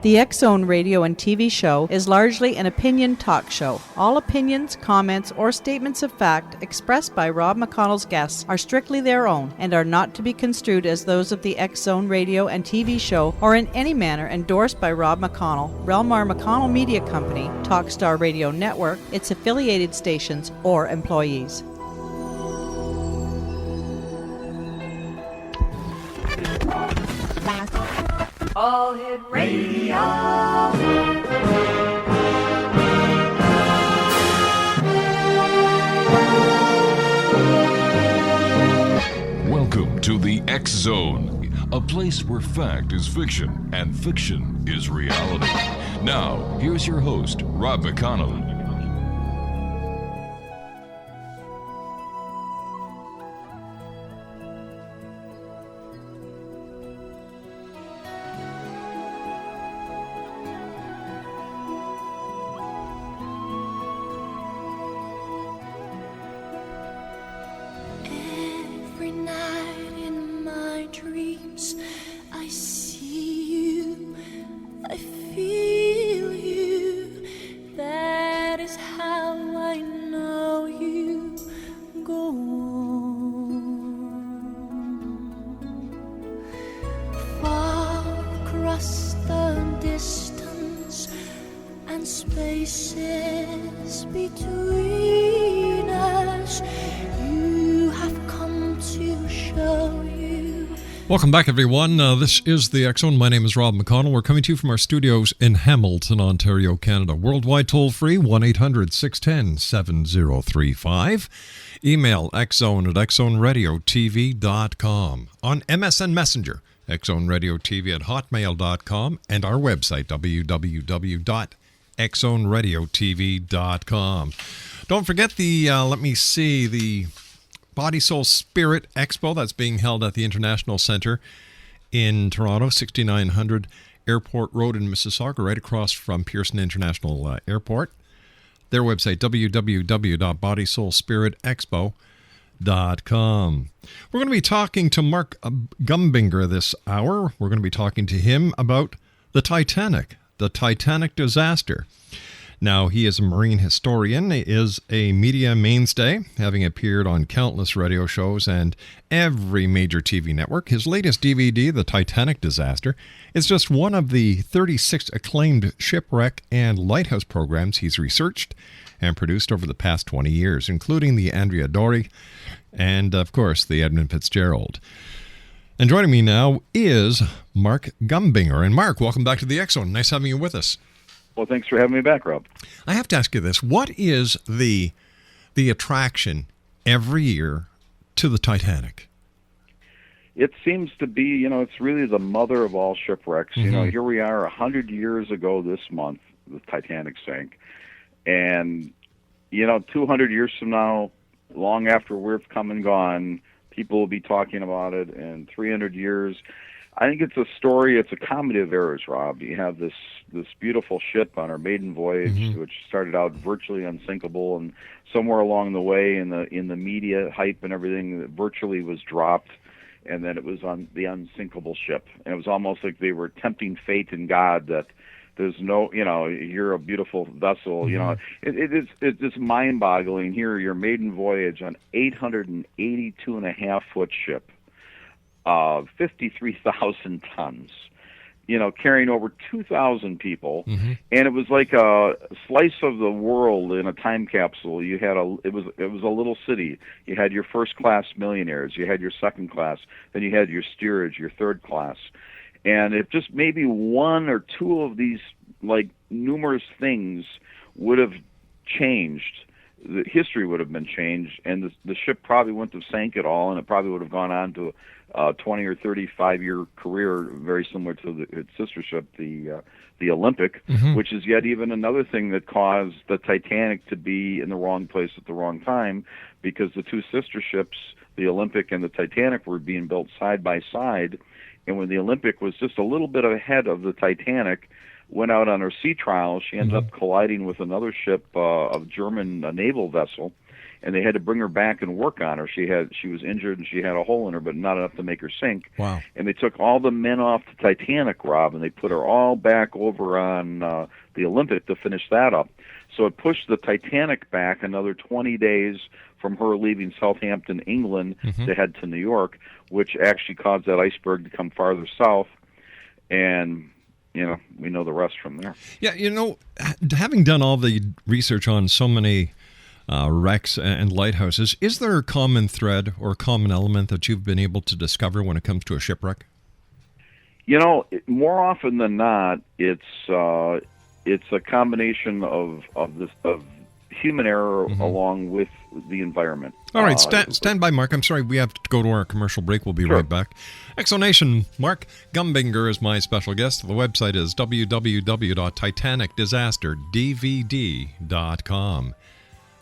The X-Zone radio and TV show is largely an opinion talk show. All opinions, comments, or statements of fact expressed by Rob McConnell's guests are strictly their own and are not to be construed as those of the X-Zone radio and TV show or in any manner endorsed by Rob McConnell, Relmar McConnell Media Company, Talkstar Radio Network, its affiliated stations, or employees. All Hit Radio. Welcome to the X Zone, a place where fact is fiction and fiction is reality. Now, here's your host, Rob McConnell. Welcome back, everyone. This is the X-Zone. My name is Rob McConnell. We're coming to you from our studios in Hamilton, Ontario, Canada. Worldwide toll-free, 1-800-610-7035. Email xzone@xzoneradiotv.com. On MSN Messenger, xzoneradiotv@hotmail.com. And our website, www.xzoneradiotv.com. Don't forget the Body, Soul, Spirit Expo that's being held at the International Centre in Toronto, 6900 Airport Road in Mississauga, right across from Pearson International Airport. Their website, www.bodysoulspiritexpo.com. We're going to be talking to Mark Gumbinger this hour. We're going to be talking to him about the Titanic disaster. Now, he is a marine historian, is a media mainstay, having appeared on countless radio shows and every major TV network. His latest DVD, The Titanic Disaster, is just one of the 36 acclaimed shipwreck and lighthouse programs he's researched and produced over the past 20 years, including the Andrea Dory and, of course, the Edmund Fitzgerald. And joining me now is Mark Gumbinger. And Mark, welcome back to the X-Zone. Nice having you with us. Well, thanks for having me back, Rob. I have to ask you this. What is the attraction every year to the Titanic? It seems to be, it's really the mother of all shipwrecks. Mm-hmm. Here we are 100 years ago this month, the Titanic sank. And, 200 years from now, long after we've come and gone, people will be talking about it. And 300 years, I think it's a story, it's a comedy of errors, Rob. You have this beautiful ship on her maiden voyage, mm-hmm. which started out virtually unsinkable, and somewhere along the way in the media hype and everything, it virtually was dropped, and then it was on the unsinkable ship. And it was almost like they were tempting fate and God that there's no, you're a beautiful vessel. Mm-hmm. It's mind-boggling. Here, your maiden voyage on 882.5-foot ship. 53,000 tons, carrying over 2,000 people, mm-hmm. and it was like a slice of the world in a time capsule. You had it was a little city. You had your first class millionaires, you had your second class, then you had your steerage, your third class, and if just maybe one or two of these like numerous things would have changed, the history would have been changed, and the ship probably wouldn't have sank at all, and it probably would have gone on to 20 or 35-year career, very similar to its sister ship, the Olympic, mm-hmm. which is yet even another thing that caused the Titanic to be in the wrong place at the wrong time, because the two sister ships, the Olympic and the Titanic, were being built side by side, and when the Olympic was just a little bit ahead of the Titanic, went out on her sea trial, she ended mm-hmm. up colliding with another ship, a German naval vessel, and they had to bring her back and work on her. She was injured and she had a hole in her, but not enough to make her sink. Wow. And they took all the men off the Titanic, Rob, and they put her all back over on the Olympic to finish that up. So it pushed the Titanic back another 20 days from her leaving Southampton, England, to head to New York, which actually caused that iceberg to come farther south. And, we know the rest from there. Yeah, having done all the research on so many wrecks and lighthouses, is there a common thread or a common element that you've been able to discover when it comes to a shipwreck? More often than not, it's a combination of human error along with the environment. All right, stand by, Mark. I'm sorry, we have to go to our commercial break. We'll be right back. Exonation, Mark Gumbinger is my special guest. The website is www.titanicdiverdvd.com.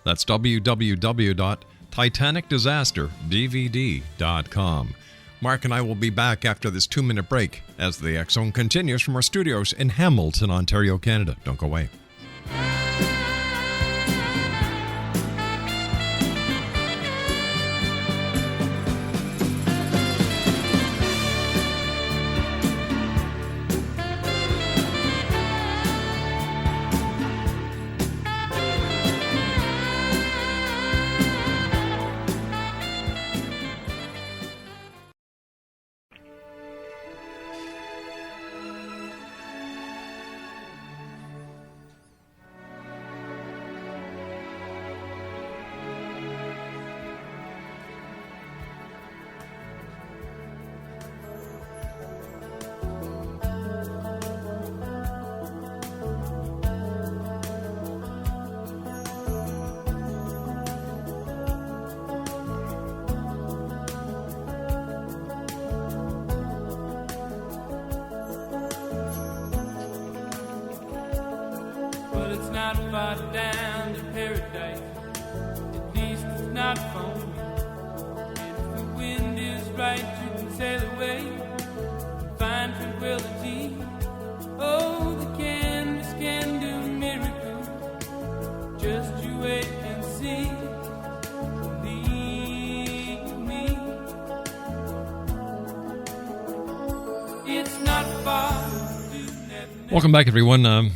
That's www.titanicdiverdvd.com. Mark and I will be back after this 2-minute break as the X Zone continues from our studios in Hamilton, Ontario, Canada. Don't go away. Down to paradise, at least it's not for me. And if the wind is right, you can sail away and find tranquility. Oh, the canvas can do miracles. Just you wait and see. Believe me, it's not far. Welcome back, everyone.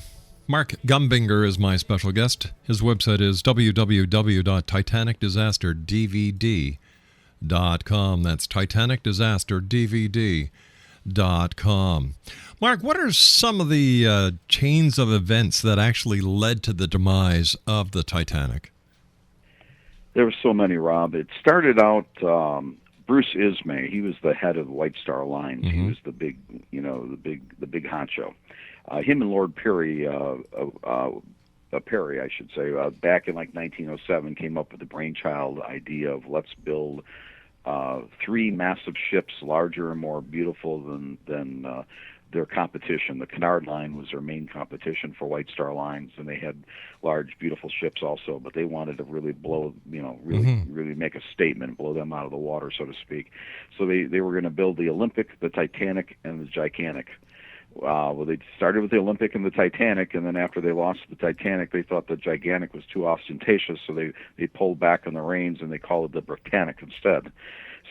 Mark Gumbinger is my special guest. His website is www.titanicdiverdvd.com. That's titanicdiverdvd.com. Mark, what are some of the chains of events that actually led to the demise of the Titanic? There were so many, Rob. It started out, Bruce Ismay, he was the head of White Star Lines. He was the big honcho. Him and Lord Perry, Perry, I should say, back in like 1907, came up with the brainchild idea of let's build 3 massive ships, larger and more beautiful than their competition. The Cunard Line was their main competition for White Star Lines, and they had large, beautiful ships also. But they wanted to really blow, really make a statement, blow them out of the water, so to speak. So they were going to build the Olympic, the Titanic, and the Gigantic. Well, they started with the Olympic and the Titanic, and then after they lost the Titanic, they thought the Gigantic was too ostentatious, so they pulled back on the reins and they called it the Britannic instead.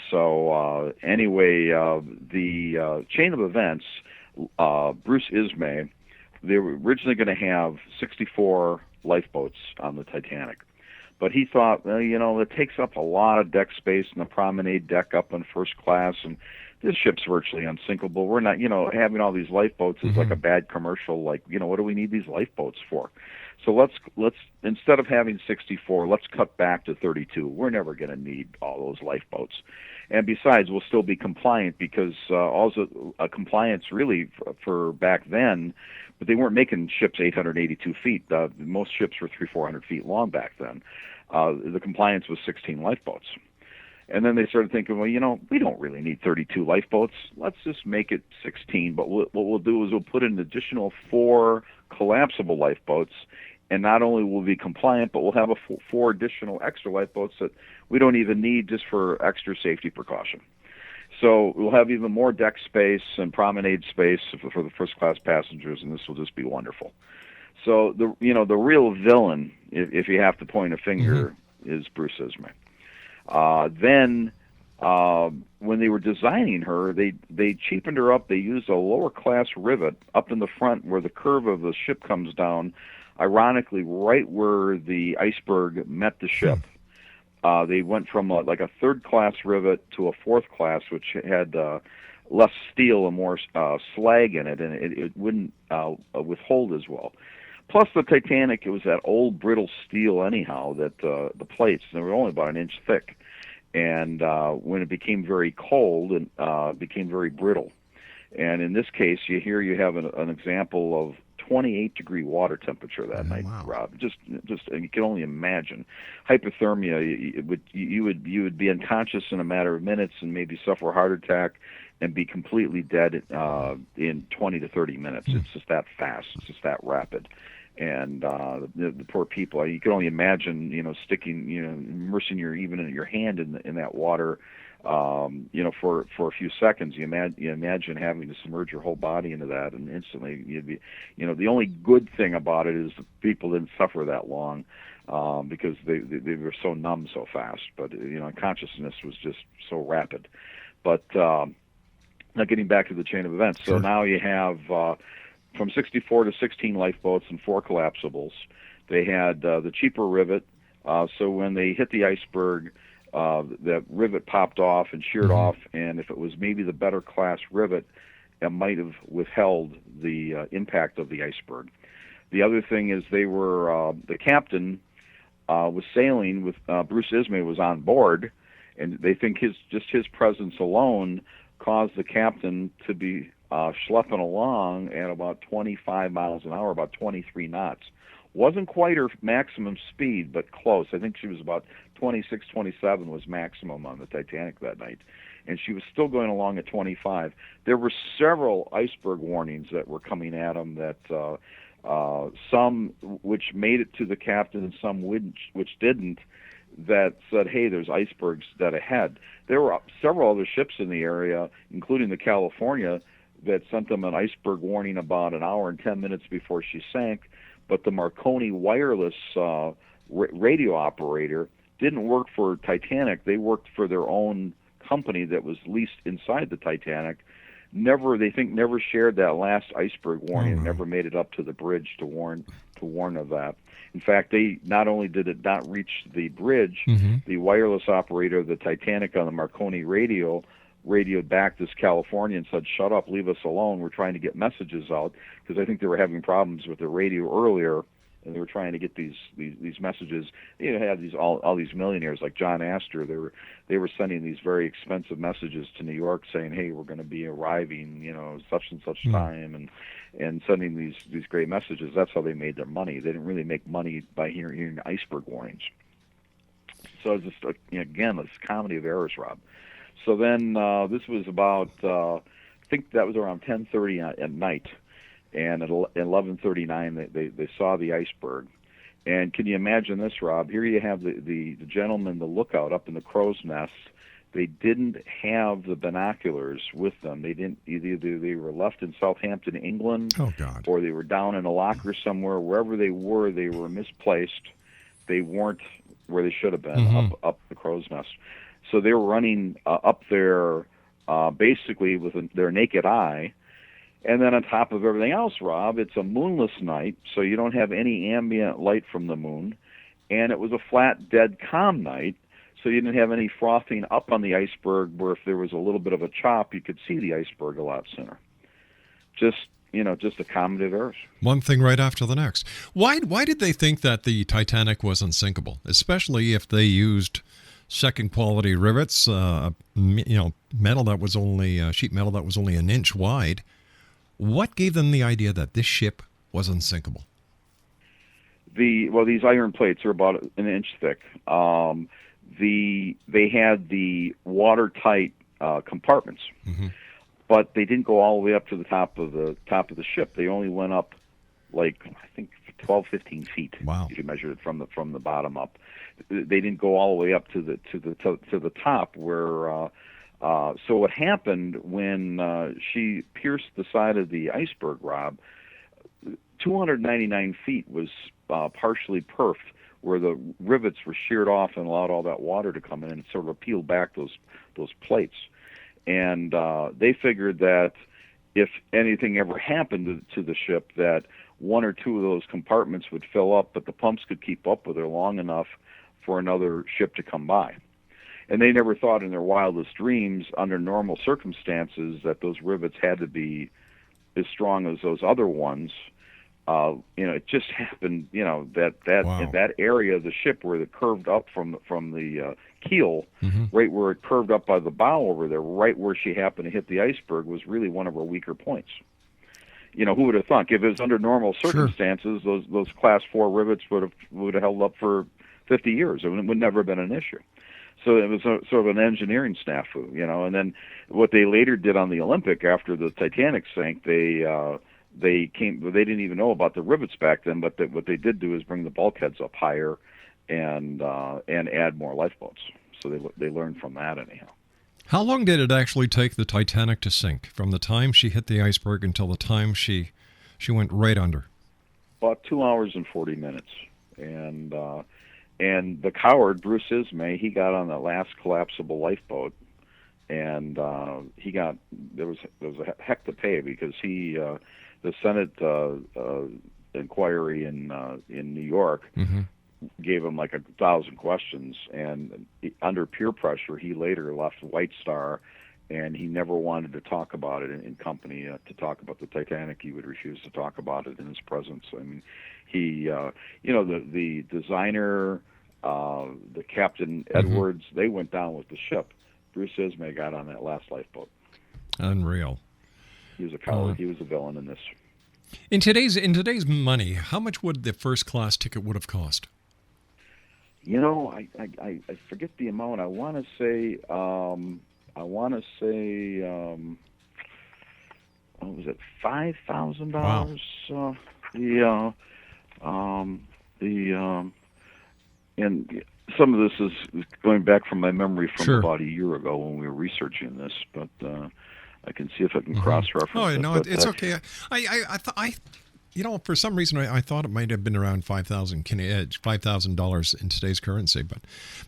So anyway, the chain of events, Bruce Ismay, they were originally going to have 64 lifeboats on the Titanic. But he thought, well, it takes up a lot of deck space in the promenade deck up in first class, and this ship's virtually unsinkable. We're not, having all these lifeboats is like a bad commercial. Like, what do we need these lifeboats for? So let's instead of having 64, let's cut back to 32. We're never going to need all those lifeboats. And besides, we'll still be compliant because also compliance really for back then, but they weren't making ships 882 feet. Most ships were 300-400 feet long back then. The compliance was 16 lifeboats. And then they started thinking, well, we don't really need 32 lifeboats. Let's just make it 16. But what we'll do is we'll put an additional 4 collapsible lifeboats, and not only will we be compliant, but we'll have 4 additional extra lifeboats that we don't even need just for extra safety precaution. So we'll have even more deck space and promenade space for the first-class passengers, and this will just be wonderful. So the real villain, if you have to point a finger, is Bruce Ismay. Then when they were designing her, they cheapened her up. They used a lower class rivet up in the front where the curve of the ship comes down, ironically right where the iceberg met the ship. They went from like a third class rivet to a fourth class, which had less steel and more slag in it, and it wouldn't withhold as well. Plus the Titanic, it was that old brittle steel anyhow, that the plates, they were only about an inch thick. And when it became very cold, it became very brittle. And in this case, you have an example of 28-degree water temperature that night, wow. Rob. Just you can only imagine hypothermia. You would be unconscious in a matter of minutes and maybe suffer a heart attack and be completely dead in 20 to 30 minutes. It's just that fast. It's just that rapid. And the poor people, you can only imagine, sticking, immersing your hand in that water, for a few seconds. You imagine having to submerge your whole body into that, and instantly you'd be, the only good thing about it is the people didn't suffer that long, because they were so numb so fast. But consciousness was just so rapid. But now getting back to the chain of events, so now you have. From 64 to 16 lifeboats and 4 collapsibles. They had the cheaper rivet, so when they hit the iceberg, that rivet popped off and sheared off, and if it was maybe the better class rivet, it might have withheld the impact of the iceberg. The other thing is they were, the captain was sailing with, Bruce Ismay was on board, and they think his presence alone caused the captain to be schlepping along at about 25 miles an hour, about 23 knots. Wasn't quite her maximum speed, but close. I think she was about 26, 27 was maximum on the Titanic that night. And she was still going along at 25. There were several iceberg warnings that were coming at them, that some which made it to the captain and some which didn't, that said, hey, there's icebergs dead ahead. There were several other ships in the area, including the California, that sent them an iceberg warning about an hour and 10 minutes before she sank, but the Marconi wireless radio operator didn't work for Titanic. They worked for their own company that was leased inside the Titanic. They think never shared that last iceberg warning, never made it up to the bridge to warn of that. In fact, they not only did it not reach the bridge, the wireless operator of the Titanic on the Marconi radioed back this California and said, shut up, leave us alone, we're trying to get messages out, because I think they were having problems with the radio earlier, and they were trying to get these messages. They had all these millionaires like John Astor. They were sending these very expensive messages to New York saying, hey, we're going to be arriving, such and such time, and sending these great messages. That's how they made their money. They didn't really make money by hearing iceberg warnings. So it's just again, this comedy of errors, Rob. So then this was about, I think that was around 10:30 at night, and at 11:39 they saw the iceberg. And can you imagine this, Rob? Here you have the gentleman, the lookout up in the crow's nest. They didn't have the binoculars with them. They didn't either. They were left in Southampton, England, or they were down in a locker somewhere. Wherever they were misplaced. They weren't where they should have been, up the crow's nest. So they were running up there basically with their naked eye. And then on top of everything else, Rob, it's a moonless night, so you don't have any ambient light from the moon. And it was a flat, dead, calm night, so you didn't have any frothing up on the iceberg where if there was a little bit of a chop, you could see the iceberg a lot sooner. Just a comedy of errors. One thing right after the next. Why did they think that the Titanic was unsinkable, especially if they used second quality rivets, metal that was only sheet metal that was only an inch wide? What gave them the idea that this ship was unsinkable? These iron plates are about an inch thick. They had the watertight compartments, but they didn't go all the way up to the top of the ship. They only went up, like, I think 12, 15 feet. Wow! If you measured it from the bottom up, they didn't go all the way up to the top where. So what happened when she pierced the side of the iceberg, Rob? 299 feet was partially perfed, where the rivets were sheared off and allowed all that water to come in and sort of peeled back those plates. And they figured that if anything ever happened to the ship, that one or two of those compartments would fill up, but the pumps could keep up with her long enough for another ship to come by. And they never thought in their wildest dreams, under normal circumstances, that those rivets had to be as strong as those other ones. It just happened, that Wow. in that area of the ship where it curved up from the keel, right where it curved up by the bow over there, right where she happened to hit the iceberg, was really one of her weaker points. Who would have thunk? If it was under normal circumstances, those Class 4 rivets would have held up for 50 years. It would never have been an issue. So it was sort of an engineering snafu, And then what they later did on the Olympic after the Titanic sank, they didn't even know about the rivets back then, but what they did do is bring the bulkheads up higher and add more lifeboats. So they learned from that anyhow. How long did it actually take the Titanic to sink, from the time she hit the iceberg until the time she went right under? About 2 hours and 40 minutes. And the coward, Bruce Ismay, he got on the last collapsible lifeboat, and there was a heck to pay, because the Senate inquiry in New York gave him like 1,000 questions, and under peer pressure, he later left White Star, and he never wanted to talk about it in company. To talk about the Titanic, he would refuse to talk about it in his presence. I mean, he, the designer, the Captain Edwards, they went down with the ship. Bruce Ismay got on that last lifeboat. Unreal. He was a coward. He was a villain in this. In today's money, how much would the first class ticket would have cost? I forget the amount. I want to say, what was it, $5,000? Wow. And some of this is going back from my memory from Sure. about a year ago when we were researching this, but I can see if I can cross-reference Oh, it. no, But it's okay. I for some reason, I thought it might have been around $5,000 in today's currency, but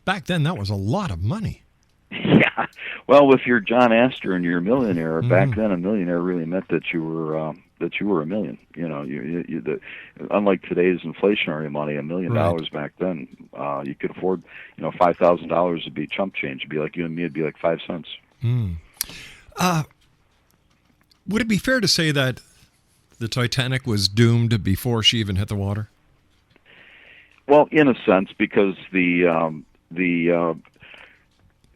back then that was a lot of money. Yeah. Well, if you're John Astor and you're a millionaire, back then a millionaire really meant that you were a million. Unlike today's inflationary money, $1 million back then, you could afford, $5,000 would be chump change. It'd be like you and me, it'd be like 5 cents. Would it be fair to say that the Titanic was doomed before she even hit the water? Well, in a sense, because they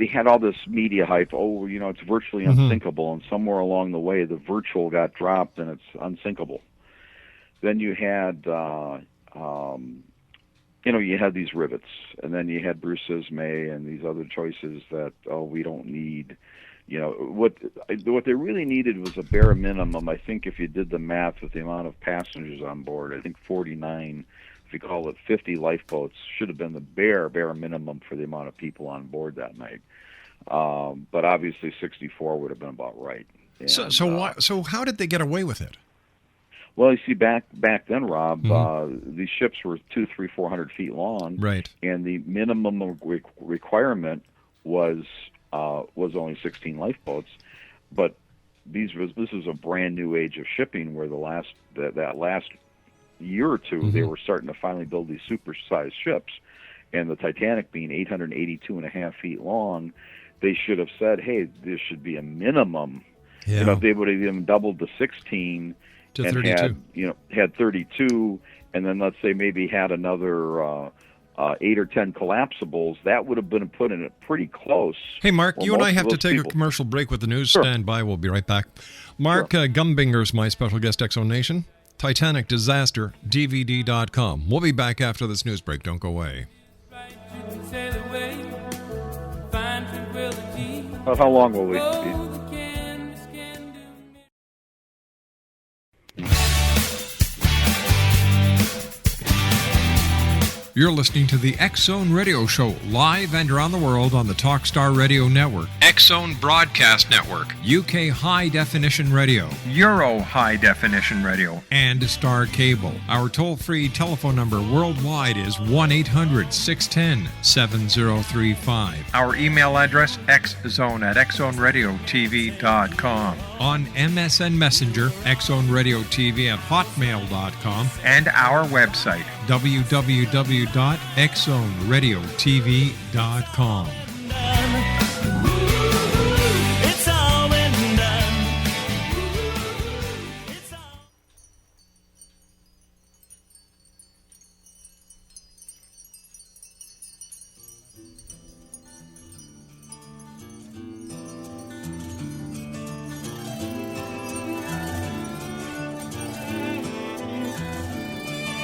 had all this media hype. Oh, it's virtually unsinkable, and somewhere along the way, the virtual got dropped, and it's unsinkable. Then you had, you had these rivets, and then you had Bruce Ismay and these other choices that we don't need. What they really needed was a bare minimum. I think if you did the math with the amount of passengers on board, I think 49. If you call it 50 lifeboats, should have been the bare minimum for the amount of people on board that night. But obviously 64 would have been about right. And, so how did they get away with it? Well, you see, back then, Rob, these ships were 200, 300, 400 feet long, right? And the minimum requirement was only 16 lifeboats. But this is a brand new age of shipping, where that last year or two, they were starting to finally build these super-sized ships. And the Titanic being 882.5 feet long, they should have said, hey, this should be a minimum. Yeah. If they would have even doubled to 16 to and 32. had 32, and then let's say maybe had another 8 or 10 collapsibles, that would have been put in it pretty close. Hey, Mark, Well, you and I most have of to those take people- a commercial break with the news. Sure. Stand by. We'll be right back. Mark Gumbinger is my special guest, Exo Nation. Titanic Disaster, DVD.com. We'll be back after this news break. Don't go away. Well, how long will we be? You're listening to the X Zone Radio Show, live and around the world on the Talkstar Radio Network. X-Zone Broadcast Network, UK High Definition Radio, Euro High Definition Radio, and Star Cable. Our toll-free telephone number worldwide is 1-800-610-7035. Our email address, xzone@xzoneradiotv.com. On MSN Messenger, xzoneradiotv@hotmail.com. And our website, www.xzoneradiotv.com. It's all been done.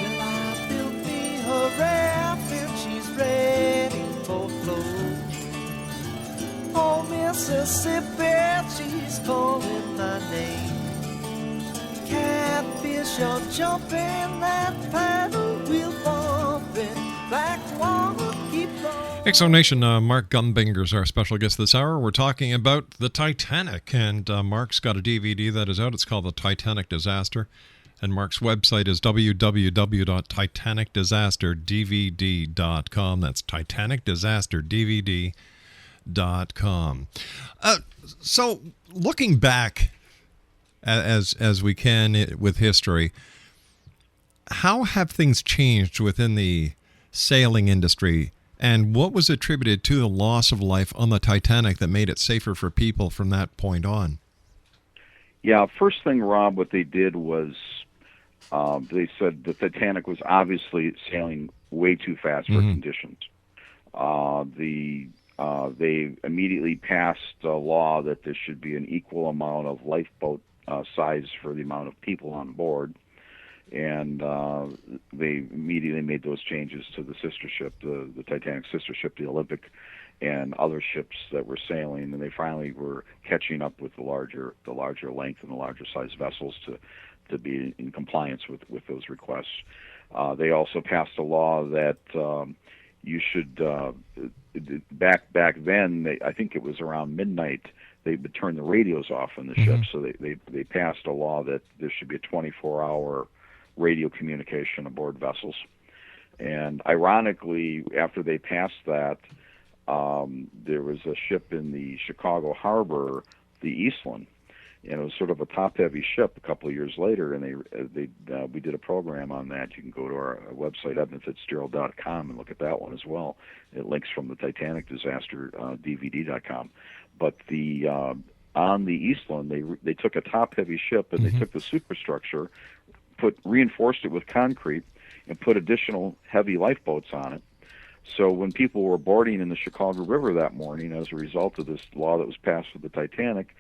Well, I feel me hooray, I feel she's ready for flow. Oh, Mississippi, she's calling my name. Catfish are jumping, that paddle wheel bumping, black water keep on. X-Zone Nation, Mark Gumbinger is our special guest this hour. We're talking about the Titanic, and Mark's got a DVD that is out. It's called The Titanic Disaster, and Mark's website is www.titanicdisasterdvd.com. That's titanicdisasterdvd.com. So, looking back as we can with history, how have things changed within the sailing industry, and what was attributed to the loss of life on the Titanic that made it safer for people from that point on? Yeah, first thing, Rob, what they did was they said the Titanic was obviously sailing way too fast for conditions. They immediately passed a law that there should be an equal amount of lifeboat size for the amount of people on board, and they immediately made those changes to the sister ship, the Titanic sister ship, the Olympic, and other ships that were sailing, and they finally were catching up with the larger length and the larger size vessels to be in compliance with those requests. They also passed a law that you should back then. I think it was around midnight. They would turn the radios off in the ship, so they passed a law that there should be a 24-hour radio communication aboard vessels. And ironically, after they passed that, there was a ship in the Chicago harbor, the Eastland, and it was sort of a top-heavy ship. A couple of years later, and we did a program on that. You can go to our website, edmundfitzgerald.com, and look at that one as well. It links from the Titanic Disaster DVD.com. But on the Eastland, they took a top-heavy ship and they took the superstructure, reinforced it with concrete, and put additional heavy lifeboats on it. So when people were boarding in the Chicago River that morning, as a result of this law that was passed with the Titanic,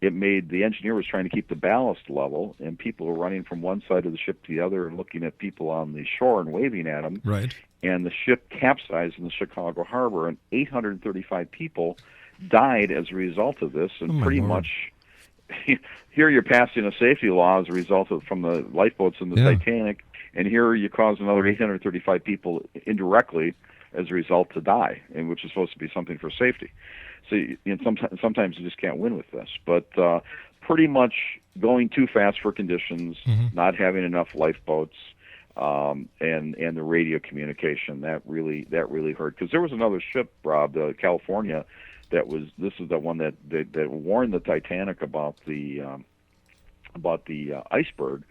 it made the engineer was trying to keep the ballast level, and people were running from one side of the ship to the other and looking at people on the shore and waving at them. Right. And the ship capsized in the Chicago harbor, and 835 people died as a result of this. And pretty much, here you're passing a safety law as a result of from the lifeboats in the Titanic, and here you cause another 835 people indirectly as a result to die, and which is supposed to be something for safety. So sometimes you just can't win with this. But pretty much going too fast for conditions, not having enough lifeboats, and the radio communication that really hurt. Because there was another ship, Rob, California, this is the one that warned the Titanic about the iceberg.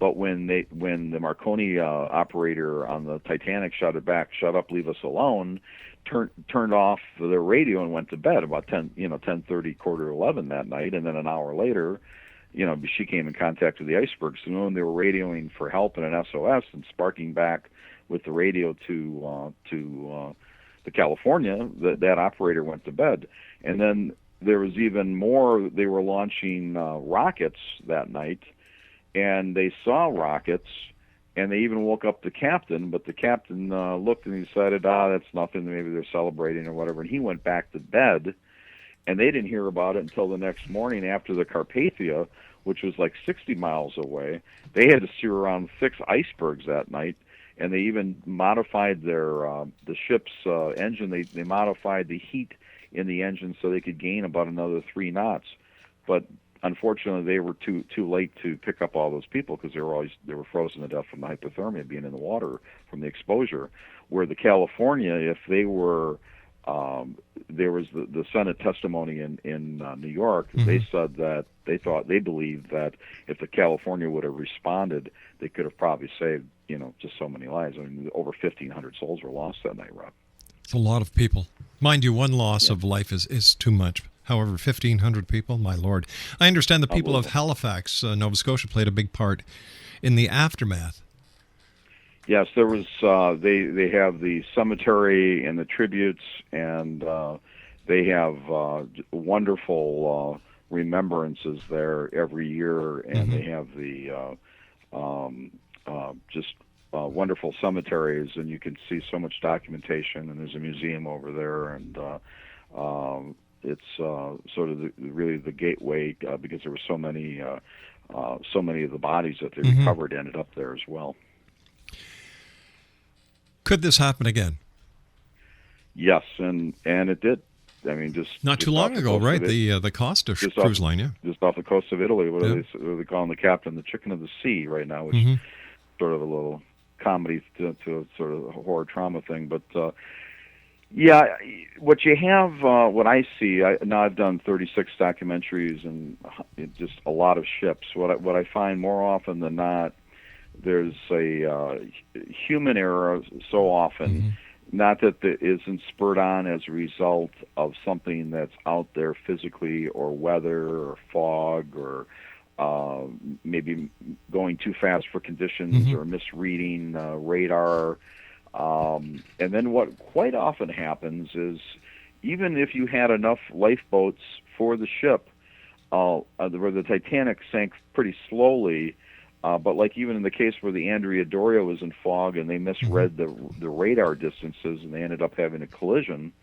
But when the Marconi operator on the Titanic shouted back, "Shut up, leave us alone," turned off the radio and went to bed about 10:30, 10:45 that night. And then an hour later, she came in contact with the iceberg. So when they were radioing for help and an SOS and sparking back with the radio to the California, that operator went to bed. And then there was even more. They were launching rockets that night, and they saw rockets, and they even woke up the captain, but the captain looked and he decided, that's nothing, maybe they're celebrating or whatever, and he went back to bed, and they didn't hear about it until the next morning after the Carpathia, which was like 60 miles away. They had to steer around 6 icebergs that night, and they even modified the ship's engine. They modified the heat in the engine so they could gain about another 3 knots. But unfortunately, they were too late to pick up all those people because they were frozen to death from the hypothermia, being in the water from the exposure. Where the California, if they were, there was the Senate testimony in New York. They said that they believed that if the California would have responded, they could have probably saved just so many lives. I mean, over 1,500 souls were lost that night, Rob. It's a lot of people. Mind you, one loss of life is too much. However, 1,500 people, my Lord. I understand the people of Halifax, Nova Scotia, played a big part in the aftermath. Yes, there was. They have the cemetery and the tributes, and they have wonderful remembrances there every year, and they have the just wonderful cemeteries, and you can see so much documentation, and there's a museum over there, and it's sort of really the gateway because there were so many of the bodies that they recovered ended up there as well. Could this happen again? Yes, and it did. I mean, just not too long ago, right? The Costa cruise line, yeah, just off the coast of Italy. What are they calling the captain? The Chicken of the Sea right now, which is sort of a little comedy to sort of a horror trauma thing. But yeah, what you have, what I see, now I've done 36 documentaries and just a lot of ships. What I find more often than not, there's a human error so often. Not that it isn't spurred on as a result of something that's out there physically, or weather, or fog, or maybe going too fast for conditions, or misreading radar. And then what quite often happens is, even if you had enough lifeboats for the ship, where the Titanic sank pretty slowly, but like even in the case where the Andrea Doria was in fog and they misread the radar distances and they ended up having a collision,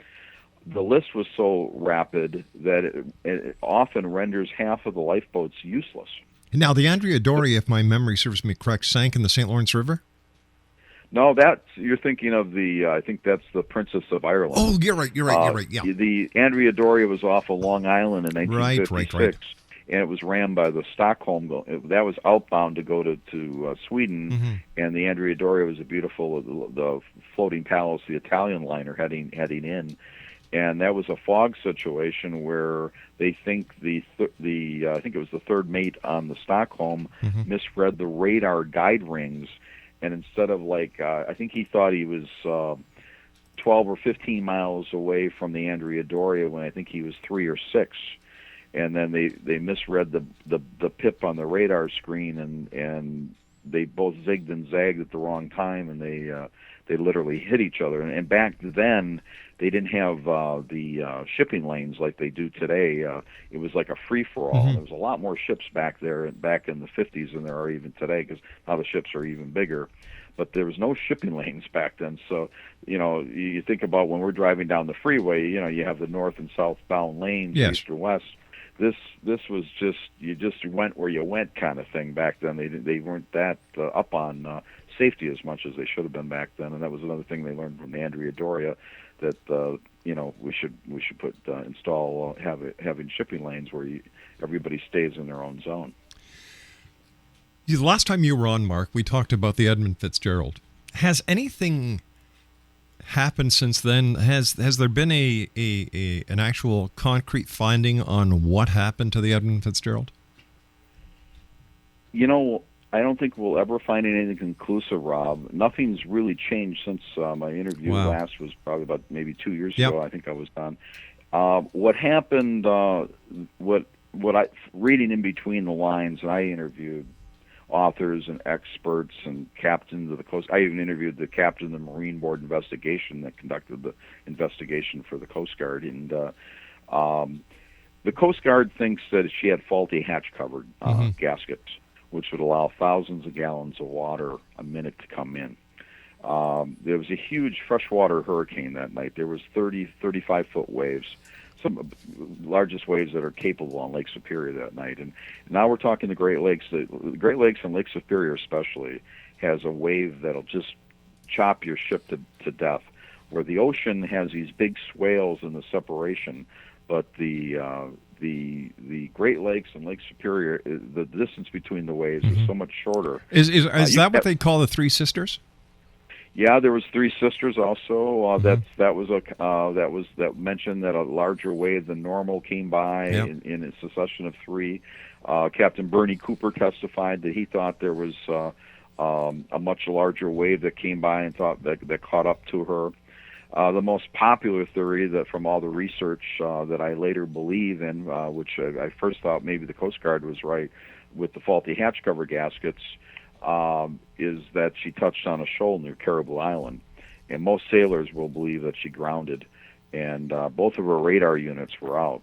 the list was so rapid that it often renders half of the lifeboats useless. Now, the Andrea Doria, if my memory serves me correct, sank in the St. Lawrence River? No, you're thinking of the, I think that's the Princess of Ireland. Oh, you're right, yeah. The Andrea Doria was off of Long Island in 1956. Right. And it was rammed by the Stockholm. That was outbound to go to Sweden, and the Andrea Doria was a beautiful the floating palace, the Italian liner heading in, and that was a fog situation where they think I think it was the third mate on the Stockholm misread the radar guide rings, and instead of I think he thought he was 12 or 15 miles away from the Andrea Doria when I think he was 3 or 6. And then they misread the pip on the radar screen, and they both zigged and zagged at the wrong time, and they literally hit each other. And back then, they didn't have the shipping lanes like they do today. It was like a free-for-all. There was a lot more ships back there, back in the 50s than there are even today, because now the ships are even bigger. But there was no shipping lanes back then. So, you think about when we're driving down the freeway, you have the north and southbound lanes, east or west. This was just, you just went where you went kind of thing back then. They weren't that up on safety as much as they should have been back then, and that was another thing they learned from the Andrea Doria, that we should install having shipping lanes where everybody stays in their own zone. The last time you were on, Mark, we talked about the Edmund Fitzgerald. Has anything happened since then? Has there been an actual concrete finding on what happened to the Edmund Fitzgerald? I don't think we'll ever find anything conclusive, Rob. Nothing's really changed since my interview last was probably about maybe 2 years ago. I think I was on. What happened? What I reading in between the lines, and I interviewed authors and experts and captains of the Coast. I even interviewed the captain of the Marine Board investigation that conducted the investigation for the Coast Guard. And the Coast Guard thinks that she had faulty hatch-covered gaskets, which would allow thousands of gallons of water a minute to come in. There was a huge freshwater hurricane that night. There was 35-foot waves, some largest waves that are capable on Lake Superior that night. And now we're talking the Great Lakes. The Great Lakes and Lake Superior especially has a wave that'll just chop your ship to death. where the ocean has these big swales in the separation, but the Great Lakes and Lake Superior, the distance between the waves is so much shorter. Is that what they call the Three Sisters? Yeah, there was Three Sisters also. That mentioned that a larger wave than normal came by in a succession of three. Captain Bernie Cooper testified that he thought there was a much larger wave that came by and thought that caught up to her. The most popular theory that from all the research that I later believe in, which I first thought maybe the Coast Guard was right with the faulty hatch cover gaskets, is that she touched on a shoal near Caribou Island. And most sailors will believe that she grounded, and both of her radar units were out.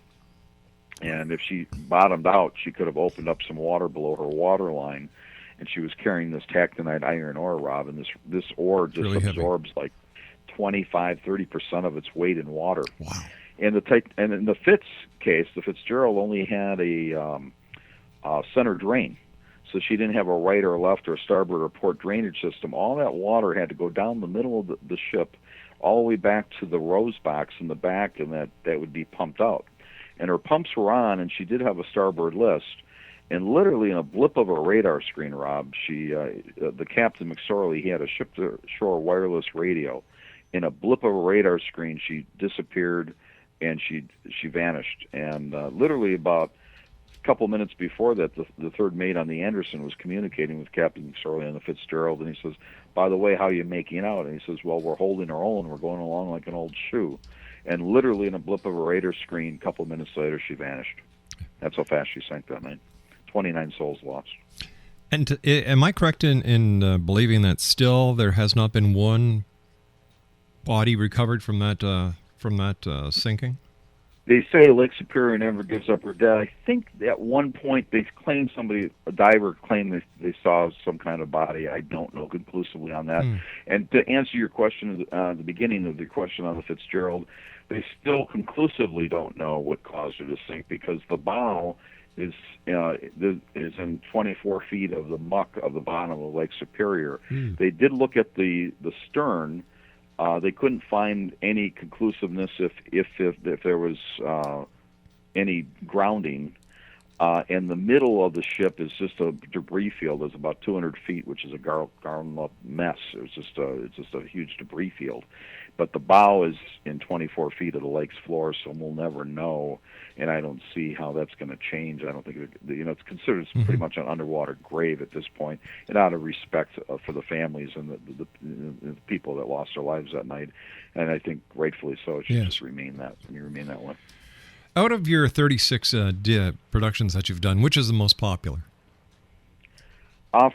And if she bottomed out, she could have opened up some water below her waterline, and she was carrying this tactinite iron ore, Rob, and this ore just really absorbs like 25-30% of its weight in water. Wow. And in the Fitz case, the Fitzgerald only had a center drain, so she didn't have a right or left or starboard or port drainage system. All that water had to go down the middle of the ship, all the way back to the rose box in the back, and that would be pumped out. And her pumps were on, and she did have a starboard list. And literally in a blip of a radar screen, Rob, the Captain McSorley, he had a ship-to-shore wireless radio. In a blip of a radar screen, she disappeared, and she vanished. And literally about a couple minutes before that, the third mate on the Anderson was communicating with Captain McSorley on the Fitzgerald, and he says, "By the way, how are you making out?" And he says, "Well, we're holding our own. We're going along like an old shoe." And literally in a blip of a radar screen, a couple minutes later, she vanished. That's how fast she sank that night. 29 souls lost. And am I correct in believing that still there has not been one body recovered from that sinking? They say Lake Superior never gives up her dead. I think at one point they claimed a diver claimed they saw some kind of body. I don't know conclusively on that. And to answer your question, the beginning of the question on the Fitzgerald, they still conclusively don't know what caused her to sink, because the bow is in 24 feet of the muck of the bottom of Lake Superior. They did look at the stern. They couldn't find any conclusiveness if there was any grounding. And the middle of the ship is just a debris field. It's about 200 feet, which is a garden up mess. It's just a huge debris field. But the bow is in 24 feet of the lake's floor, so we'll never know. And I don't see how that's going to change. I don't think it's considered pretty much an underwater grave at this point, and out of respect for the families and the people that lost their lives that night. And I think rightfully so. It should just remain that way. Out of your 36 productions that you've done, which is the most popular?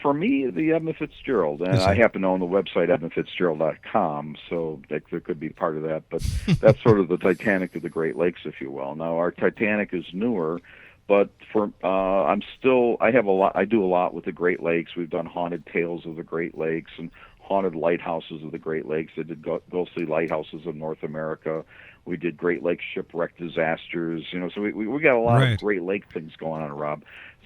For me, the Edmund Fitzgerald. And I happen to own the website edmundfitzgerald.com, so there could be part of that. But that's sort of the Titanic of the Great Lakes, if you will. Now, our Titanic is newer, but I do a lot with the Great Lakes. We've done haunted tales of the Great Lakes and haunted lighthouses of the Great Lakes. I did ghostly lighthouses of North America. We did Great Lakes shipwreck disasters. So we got a lot of Great Lake things going on, Rob.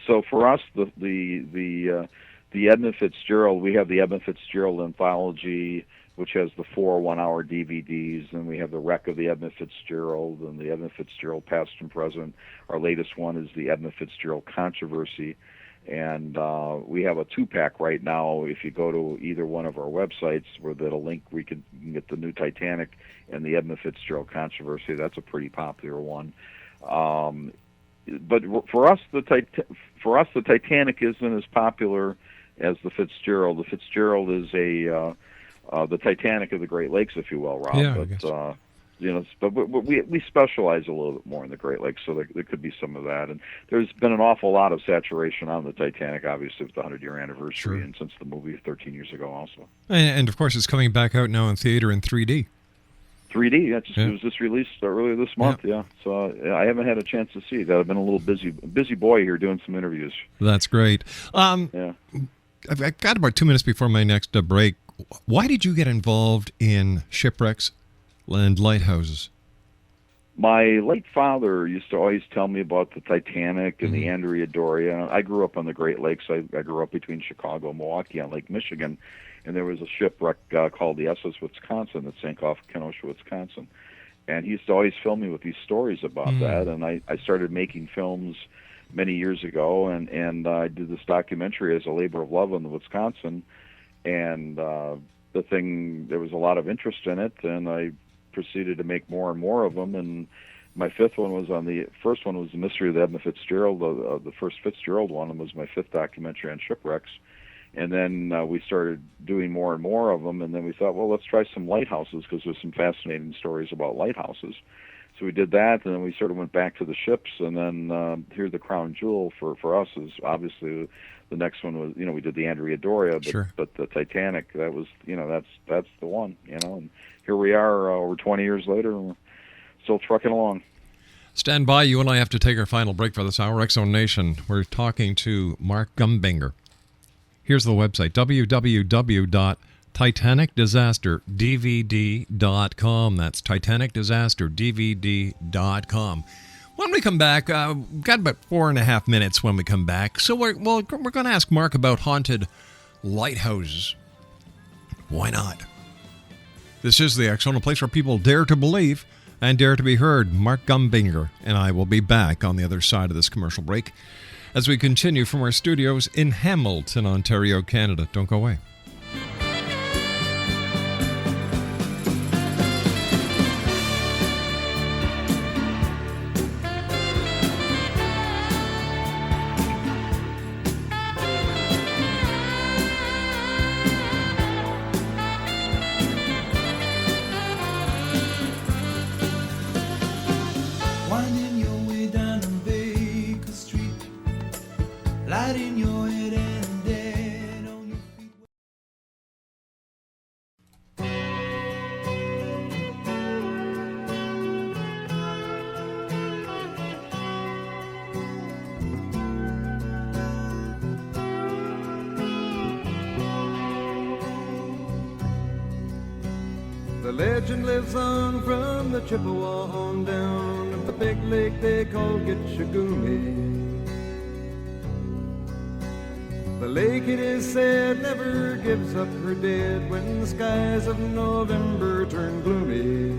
So for us, the Edmund Fitzgerald, we have the Edmund Fitzgerald anthology, which has the 4 one-hour DVDs, and we have the wreck of the Edmund Fitzgerald and the Edmund Fitzgerald past and present. Our latest one is the Edmund Fitzgerald controversy, and we have a 2-pack right now. If you go to either one of our websites, where that'll link, you can get the new Titanic and the Edmund Fitzgerald controversy. That's a pretty popular one. But for us, the Titanic isn't as popular as the Fitzgerald. The Fitzgerald is the Titanic of the Great Lakes, if you will, Rob. Yeah, but, but we specialize a little bit more in the Great Lakes, so there could be some of that. And there's been an awful lot of saturation on the Titanic, obviously, with the 100-year anniversary, and since the movie 13 years ago also. And of course, it's coming back out now in theater in 3D. 3D, it was just released earlier this month, So I haven't had a chance to see that. I've been a little busy boy here doing some interviews. That's great. I've got about 2 minutes before my next break. Why did you get involved in shipwrecks and lighthouses? My late father used to always tell me about the Titanic and the Andrea Doria. I grew up on the Great Lakes. I grew up between Chicago and Milwaukee on Lake Michigan, and there was a shipwreck called the SS Wisconsin that sank off Kenosha, Wisconsin. And he used to always fill me with these stories about that, and I started making films many years ago, and I did this documentary as a labor of love on the Wisconsin, and there was a lot of interest in it, and I proceeded to make more and more of them, and my first one was the mystery of the Edmund Fitzgerald. The first Fitzgerald one was my fifth documentary on shipwrecks, and then we started doing more and more of them, and then we thought, well, let's try some lighthouses, because there's some fascinating stories about lighthouses. So we did that, and then we sort of went back to the ships, and then here the crown jewel for us is obviously the next one was, we did the Andrea Doria, but the Titanic, that was, that's the one, and here we are over 20 years later, and we're still trucking along. Stand by. You and I have to take our final break for this hour. X-Zone Nation. We're talking to Mark Gumbinger. Here's the website, www.titanicdisasterdvd.com. That's titanicdisasterdvd.com. When we come back, we've got about 4.5 minutes when we come back. So we're going to ask Mark about haunted lighthouses. Why not? This is the X-Zone, a place where people dare to believe and dare to be heard. Mark Gumbinger and I will be back on the other side of this commercial break as we continue from our studios in Hamilton, Ontario, Canada. Don't go away. The legend lives on from the Chippewa on down at the big lake they call Gitchagumi. The lake, it is said, never gives up her dead when the skies of November turn gloomy.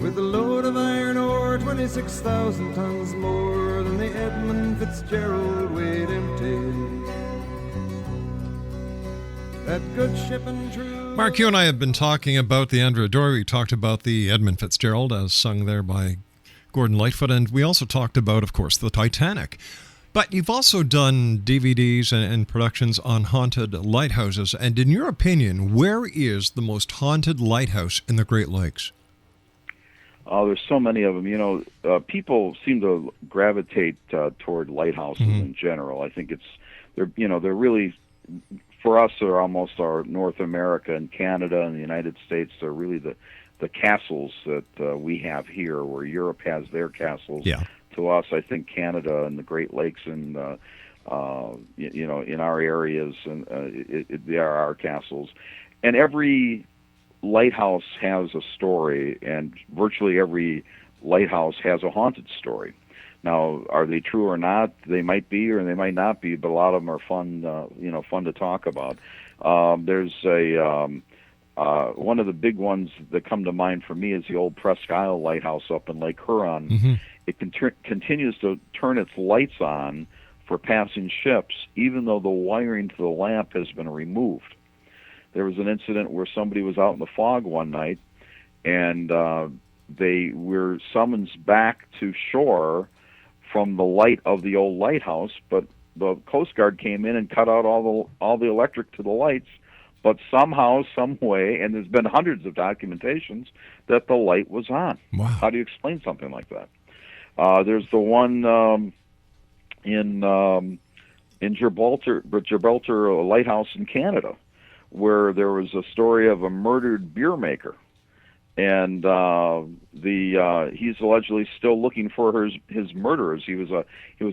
With a load of iron ore, 26,000 tons more than the Edmund Fitzgerald weighed empty. That good ship and true. Mark, you and I have been talking about the Andrea Doria. We talked about the Edmund Fitzgerald, as sung there by Gordon Lightfoot, and we also talked about, of course, the Titanic. But you've also done DVDs and productions on haunted lighthouses, and in your opinion, where is the most haunted lighthouse in the Great Lakes? Oh, there's so many of them. People seem to gravitate toward lighthouses in general. I think they're really, for us, they're almost our North America and Canada and the United States. They're really the castles that we have here, where Europe has their castles. Yeah. To us, I think Canada and the Great Lakes and in our areas, and they are our castles. And every lighthouse has a story, and virtually every lighthouse has a haunted story. Now, are they true or not? They might be, or they might not be, but a lot of them are fun to talk about. There's one of the big ones that come to mind for me is the old Presque Isle Lighthouse up in Lake Huron. Mm-hmm. It continues to turn its lights on for passing ships, even though the wiring to the lamp has been removed. There was an incident where somebody was out in the fog one night, and they were summoned back to shore from the light of the old lighthouse, but the Coast Guard came in and cut out all the electric to the lights. But somehow, some way, and there's been hundreds of documentations that the light was on. Wow. How do you explain something like that? There's the one in Gibraltar Lighthouse in Canada, where there was a story of a murdered beer maker, and he's allegedly still looking for his murderers. He was a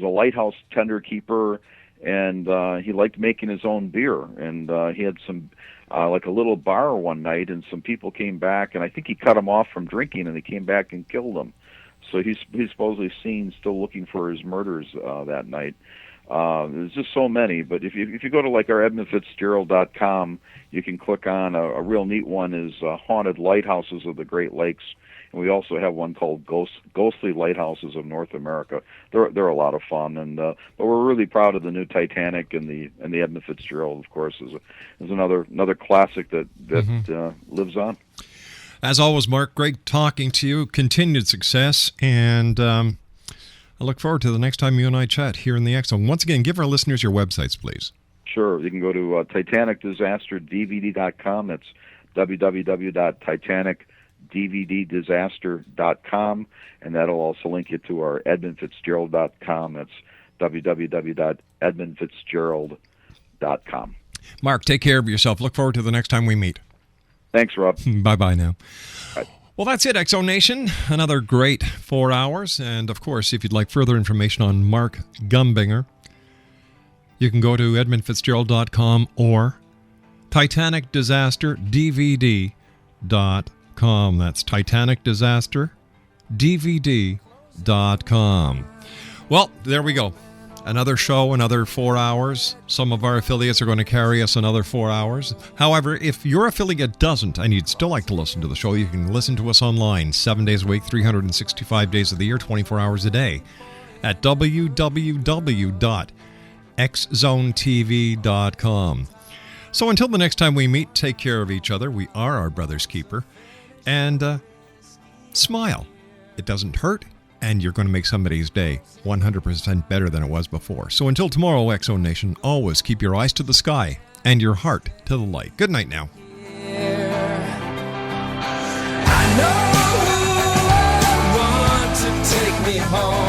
lighthouse tender keeper, and he liked making his own beer, and he had some like a little bar one night, and some people came back, and I think he cut him off from drinking, and they came back and killed him. So he's supposedly seen still looking for his murders that night. There's just so many, but if you go to like our EdmundFitzgerald.com, you can click on a real neat one is Haunted Lighthouses of the Great Lakes, and we also have one called Ghostly Lighthouses of North America. They're a lot of fun, and but we're really proud of the new Titanic, and the Edmund Fitzgerald, of course, is another classic that lives on. As always, Mark, great talking to you. Continued success, and I look forward to the next time you and I chat here in the X Zone. Once again, give our listeners your websites, please. Sure. You can go to TitanicDisasterDVD.com. That's www.TitanicDVDdisaster.com, and that'll also link you to our EdmundFitzgerald.com. That's www.EdmundFitzgerald.com. Mark, take care of yourself. Look forward to the next time we meet. Thanks, Rob. Bye-bye now. Bye. Well, that's it, X Zone Nation. Another great 4 hours. And, of course, if you'd like further information on Mark Gumbinger, you can go to EdmundFitzgerald.com or TitanicDisasterDVD.com. That's TitanicDisasterDVD.com. Well, there we go. Another show, another 4 hours. Some of our affiliates are going to carry us another 4 hours. However, if your affiliate doesn't and you'd still like to listen to the show, you can listen to us online 7 days a week, 365 days of the year, 24 hours a day at www.xzonetv.com. So until the next time we meet, take care of each other. We are our brother's keeper. And smile. It doesn't hurt. And you're going to make somebody's day 100% better than it was before. So until tomorrow, X Zone Nation, always keep your eyes to the sky and your heart to the light. Good night now. I know who I want to take me home.